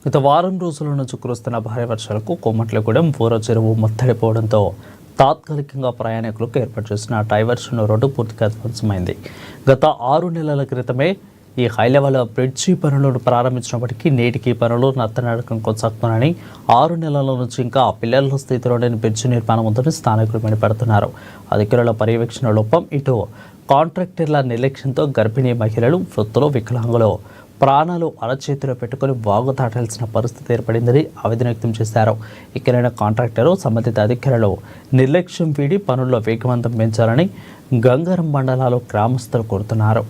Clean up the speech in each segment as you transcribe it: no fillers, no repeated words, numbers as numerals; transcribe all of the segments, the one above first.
గత వారం రోజుల నుంచి కురుస్తున్న భారీ వర్షాలకు కోమట్లగూడెం బోర చెరువు ముత్తడిపోవడంతో తాత్కాలికంగా ప్రయాణికులకు ఏర్పాటు చేసిన డైవర్షన్ రోడ్డు పూర్తిగా ధ్వంసమైంది. గత 6 నెలల క్రితమే ఈ హై లెవెల్ బ్రిడ్జి పనులను ప్రారంభించినప్పటికీ నేటికి పనులు నత్తనడకం కొనసాగుతున్నాయని, 6 నెలల నుంచి ఇంకా పిల్లల స్థితిలో లేని బ్రిడ్జి నిర్మాణం ఉందని స్థానికులు మండిపడుతున్నారు. అధికారుల పర్యవేక్షణ లోపం, ఇటు కాంట్రాక్టర్ల నిర్లక్ష్యంతో గర్భిణీ మహిళలు, వృద్ధులు, వికలాంగులు ప్రాణాలు అరచేతిలో పెట్టుకుని వాగు దాటాల్సిన పరిస్థితి ఏర్పడిందని ఆవేదన వ్యక్తం చేశారు. ఇక్కడైన కాంట్రాక్టరు సంబంధిత అధికారులు నిర్లక్ష్యం వీడి పనుల్లో వేగవంతం పెంచాలని గంగారం మండలాలు గ్రామస్తులు కోరుతున్నారు.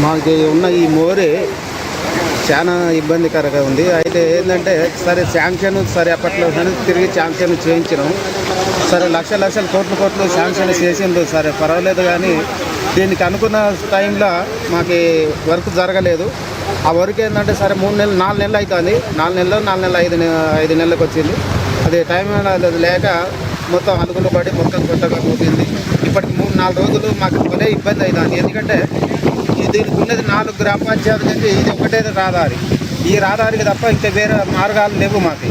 మాకు ఉన్న ఈ మోరే చాలా ఇబ్బందికరంగా ఉంది. అయితే ఏంటంటే సరే శాంక్షన్ సరే అప్పట్లో తిరిగి శాంక్షన్ చేయించినాం. సరే లక్షలు కోట్లు శాంక్షన్ చేసిండు, సరే పర్వాలేదు. కానీ దీనికి అనుకున్న టైంలో మాకు వర్క్ జరగలేదు. ఆ వర్క్ ఏంటంటే సరే 3 నెలలు 4 నెలలు అవుతుంది. 4 నెలలు 5 నెలలకు వచ్చింది. అది టైం లేక మొత్తం అనుకున్న పడి మొత్తం కొత్తగా పోతుంది. ఇప్పటికి 3-4 రోజులు మాకు కొనే ఇబ్బంది అవుతుంది. ఎందుకంటే దీనికి ఉన్నది 4 గ్రామ పంచాయతీ నుంచి ఇది ఒకటే రహదారి. ఈ రహదారికి తప్ప ఇంకా వేరే మార్గాలు లేవు మాకు.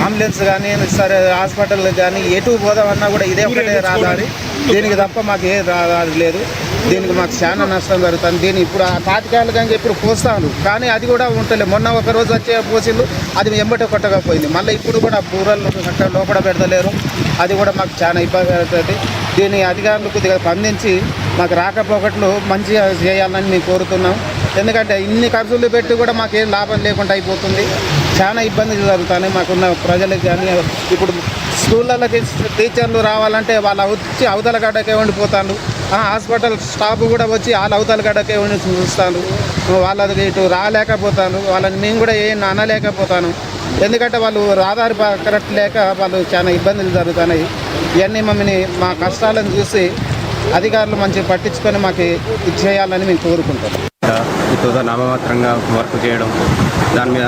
అంబులెన్స్ కానీ సరే హాస్పిటల్ కానీ ఎటు పోదామన్నా కూడా ఇదే ఒకటే రహదారి. దీనికి తప్ప మాకు ఏ రహదారి లేదు. దీనికి మాకు చాలా నష్టం జరుగుతుంది. దీన్ని ఇప్పుడు తాత్కాలికంగా ఇప్పుడు పోస్తాను, కానీ అది కూడా ఉంటలేదు. మొన్న ఒక రోజు వచ్చే పోసిండు, అది ఎంబటే కొట్టగా పోయింది. మళ్ళీ ఇప్పుడు కూడా బూరలు లోపల పెడతలేరు. అది కూడా మాకు చాలా ఇబ్బంది అవుతుంది. దీని అధికారులు కొద్దిగా స్పందించి మాకు రాకపోకట్లు మంచిగా చేయాలని మేము కోరుతున్నాం. ఎందుకంటే ఇన్ని ఖర్చులు పెట్టి కూడా మాకేం లాభం లేకుండా అయిపోతుంది. చాలా ఇబ్బందులు జరుగుతాయి మాకున్న ప్రజలకు. కానీ ఇప్పుడు స్కూళ్ళకి టీచర్లు రావాలంటే వాళ్ళు వచ్చి అవతల గడ్డకే ఉండిపోతాను. హాస్పిటల్ స్టాఫ్ కూడా వచ్చి వాళ్ళ అవతల గడ్డకే ఉండి చూస్తాను. వాళ్ళకి ఇటు రాలేకపోతాను. వాళ్ళని నేను కూడా ఏం అనలేకపోతాను. ఎందుకంటే వాళ్ళు ఆధార్ కరెక్ట్ లేక వాళ్ళు చాలా ఇబ్బందులు జరుగుతున్నాయి. ఇవన్నీ మమ్మల్ని మా కష్టాలను చూసి అధికారులు మంచిగా పట్టించుకొని మాకు ఇచ్చేయాలని మేము కోరుకుంటాం. ఇప్పుడు నామమాత్రంగా వర్క్ చేయడం, దాని మీద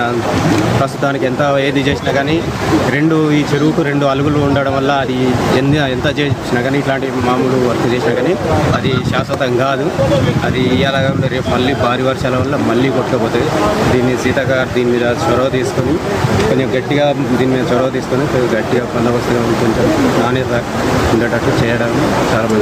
ప్రస్తుతానికి ఏది చేసినా కానీ ఈ చెరువుకు 2 అలుగులు ఉండడం వల్ల అది ఎంత చేసినా కానీ ఇట్లాంటి మామూలు వర్క్ చేసినా కానీ అది శాశ్వతం కాదు. అది ఇవాళ రేపు మళ్ళీ భారీ వర్షాల వల్ల మళ్ళీ కొట్టుకుపోతుంది. దీని మీద చొరవ తీసుకొని కొంచెం గట్టిగా గట్టిగా బందోబస్తుగా కొంచెం నాణ్యత ఉండేటట్టు చేయడం చాలా